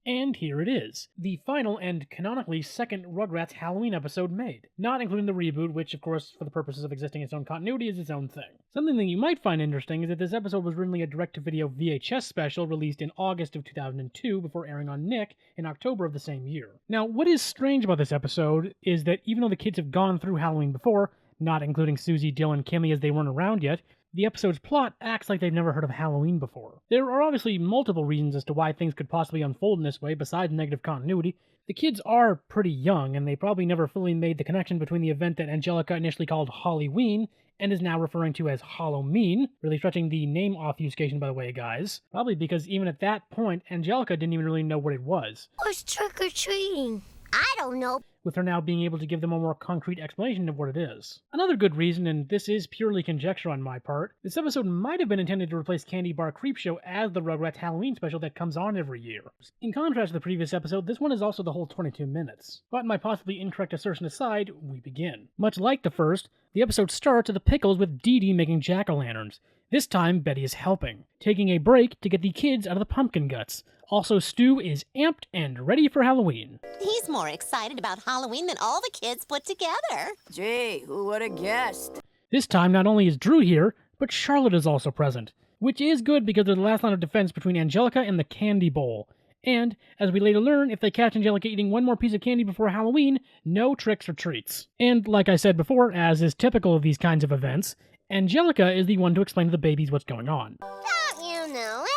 And here it is, the final and canonically second Rugrats Halloween episode made, not including the reboot, which of course, for the purposes of existing its own continuity, is its own thing. Something that you might find interesting is that this episode was originally a direct-to-video VHS special released in August of 2002 before airing on Nick in October of the same year. Now, what is strange about this episode is that even though the kids have gone through Halloween before, not including Susie, Dylan, Kimmy as they weren't around yet, the episode's plot acts like they've never heard of Halloween before. There are obviously multiple reasons as to why things could possibly unfold in this way besides negative continuity. The kids are pretty young, and they probably never fully made the connection between the event that Angelica initially called Halloween and is now referring to as Halloween, really stretching the name obfuscation by the way, guys. Probably because even at that point, Angelica didn't even really know what it was. What's trick-or-treating? I don't know. With her now being able to give them a more concrete explanation of what it is. Another good reason, and this is purely conjecture on my part, this episode might have been intended to replace Candy Bar Creepshow as the Rugrats Halloween special that comes on every year. In contrast to the previous episode, this one is also the whole 22 minutes. But my possibly incorrect assertion aside, we begin. Much like the first, the episode starts at the Pickles with Dee Dee making jack-o'-lanterns. This time, Betty is helping, taking a break to get the kids out of the pumpkin guts. Also, Stu is amped and ready for Halloween. He's more excited about Halloween than all the kids put together. Gee, who would have guessed? This time, not only is Drew here, but Charlotte is also present, which is good because they're the last line of defense between Angelica and the candy bowl. And, as we later learn, if they catch Angelica eating one more piece of candy before Halloween, no tricks or treats. And, like I said before, as is typical of these kinds of events, Angelica is the one to explain to the babies what's going on. Don't you know anything?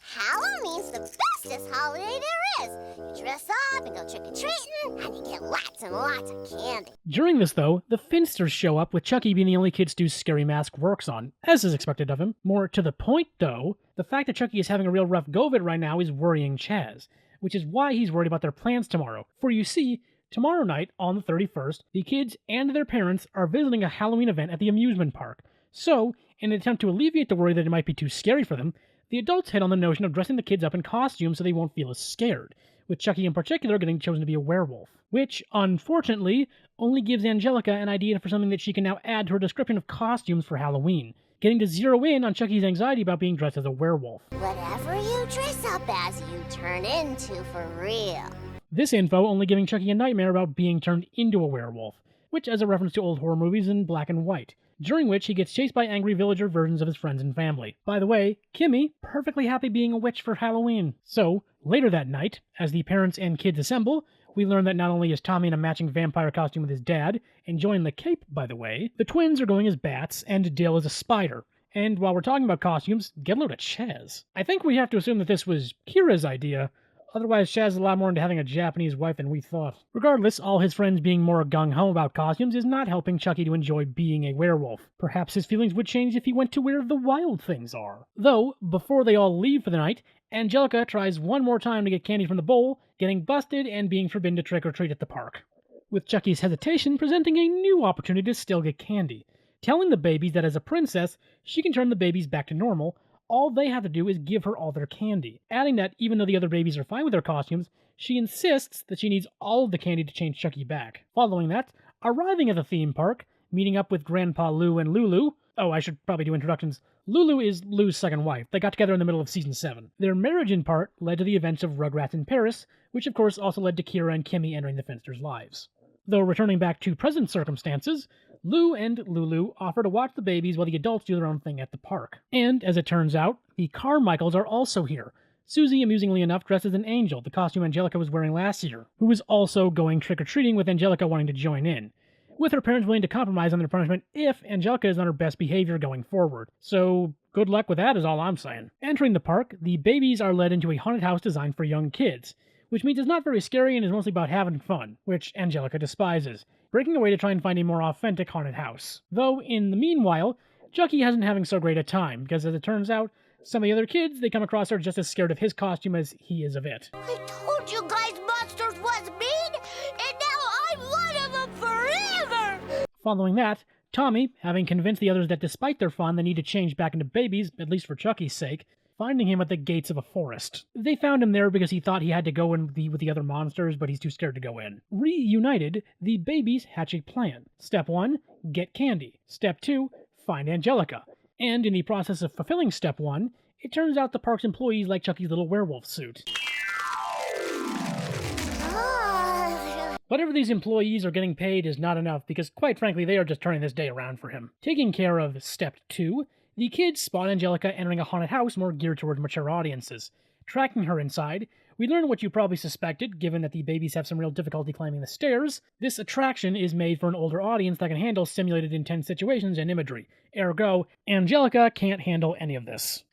Halloween's the bestest holiday there is. You dress up and go trick-or-treating, and you get lots and lots of candy. During this, though, the Finsters show up, with Chucky being the only kid Stu's scary mask works on, as is expected of him. More to the point, though, the fact that Chucky is having a real rough go of it right now is worrying Chaz, which is why he's worried about their plans tomorrow. For you see, tomorrow night, on the 31st, the kids and their parents are visiting a Halloween event at the amusement park. So, in an attempt to alleviate the worry that it might be too scary for them, the adults hit on the notion of dressing the kids up in costumes so they won't feel as scared, with Chucky in particular getting chosen to be a werewolf, which, unfortunately, only gives Angelica an idea for something that she can now add to her description of costumes for Halloween, getting to zero in on Chucky's anxiety about being dressed as a werewolf. Whatever you dress up as, you turn into for real. This info only giving Chucky a nightmare about being turned into a werewolf, which is a reference to old horror movies in black and white, during which he gets chased by angry villager versions of his friends and family. By the way, Kimmy, perfectly happy being a witch for Halloween. So, later that night, as the parents and kids assemble, we learn that not only is Tommy in a matching vampire costume with his dad, enjoying the cape, by the way, the twins are going as bats, and Dale is a spider. And while we're talking about costumes, get a load of Chaz. I think we have to assume that this was Kira's idea. Otherwise, Chaz is a lot more into having a Japanese wife than we thought. Regardless, all his friends being more gung-ho about costumes is not helping Chucky to enjoy being a werewolf. Perhaps his feelings would change if he went to where the wild things are. Though, before they all leave for the night, Angelica tries one more time to get candy from the bowl, getting busted and being forbidden to trick-or-treat at the park, with Chucky's hesitation presenting a new opportunity to still get candy, telling the babies that as a princess, she can turn the babies back to normal. All they have to do is give her all their candy, adding that even though the other babies are fine with their costumes, she insists that she needs all of the candy to change Chucky back. Following that, arriving at the theme park, meeting up with Grandpa Lou and Lulu. Oh, I should probably do introductions. Lulu is Lou's second wife. They got together in the middle of season 7. Their marriage in part led to the events of Rugrats in Paris, which of course also led to Kira and Kimmy entering the Finsters' lives. Though returning back to present circumstances, Lou and Lulu offer to watch the babies while the adults do their own thing at the park. And, as it turns out, the Carmichaels are also here. Susie, amusingly enough, dressed as an angel, the costume Angelica was wearing last year, who was also going trick-or-treating with Angelica wanting to join in, with her parents willing to compromise on their punishment if Angelica is on her best behavior going forward. So, good luck with that is all I'm saying. Entering the park, the babies are led into a haunted house designed for young kids, which means it's not very scary and is mostly about having fun, which Angelica despises, breaking away to try and find a more authentic haunted house. Though, in the meanwhile, Chucky hasn't having so great a time, because as it turns out, some of the other kids they come across are just as scared of his costume as he is of it. I told you guys monsters was mean, and now I'm one of them forever! Following that, Tommy, having convinced the others that despite their fun they need to change back into babies, at least for Chucky's sake, finding him at the gates of a forest. They found him there because he thought he had to go in with the other monsters, but he's too scared to go in. Reunited, the babies hatch a plan. Step 1, get candy. Step 2, find Angelica. And in the process of fulfilling Step 1, it turns out the park's employees like Chucky's little werewolf suit. Whatever these employees are getting paid is not enough because, quite frankly, they are just turning this day around for him. Taking care of Step 2, the kids spot Angelica entering a haunted house more geared towards mature audiences. Tracking her inside, we learn what you probably suspected, given that the babies have some real difficulty climbing the stairs. This attraction is made for an older audience that can handle simulated intense situations and imagery. Ergo, Angelica can't handle any of this.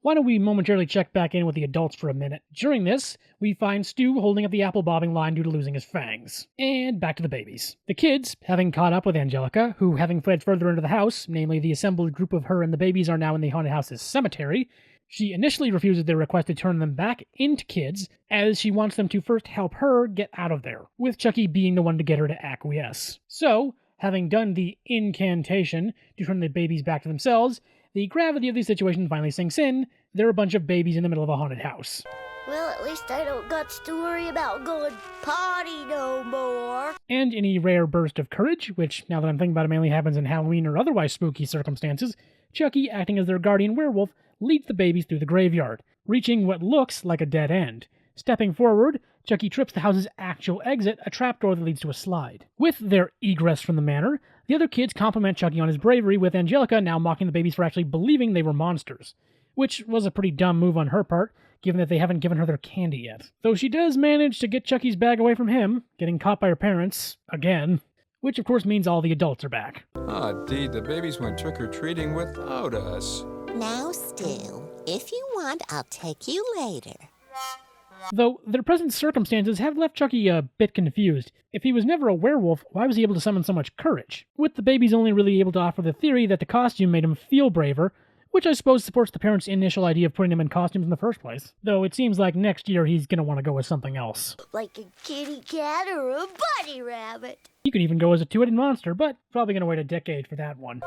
Why don't we momentarily check back in with the adults for a minute? During this, we find Stu holding up the apple bobbing line due to losing his fangs. And back to the babies. The kids, having caught up with Angelica, who having fled further into the house, namely the assembled group of her and the babies are now in the haunted house's cemetery, she initially refuses their request to turn them back into kids, as she wants them to first help her get out of there, with Chucky being the one to get her to acquiesce. So, having done the incantation to turn the babies back to themselves, the gravity of the situation finally sinks in. They're a bunch of babies in the middle of a haunted house. Well, at least I don't got to worry about going potty no more. And in a rare burst of courage, which, now that I'm thinking about it, mainly happens in Halloween or otherwise spooky circumstances, Chucky, acting as their guardian werewolf, leads the babies through the graveyard, reaching what looks like a dead end. Stepping forward, Chucky trips the house's actual exit, a trapdoor that leads to a slide. With their egress from the manor, the other kids compliment Chucky on his bravery, with Angelica now mocking the babies for actually believing they were monsters, which was a pretty dumb move on her part, given that they haven't given her their candy yet. Though she does manage to get Chucky's bag away from him, getting caught by her parents, again, which of course means all the adults are back. Ah, Dee, the babies went trick-or-treating without us. Now, Stu, if you want, I'll take you later. Though their present circumstances have left Chucky a bit confused. If he was never a werewolf, why was he able to summon so much courage? With the babies only really able to offer the theory that the costume made him feel braver, which I suppose supports the parents' initial idea of putting him in costumes in the first place. Though it seems like next year he's gonna want to go with something else. Like a kitty cat or a bunny rabbit. You can even go as a two-headed monster, but probably gonna wait a decade for that one.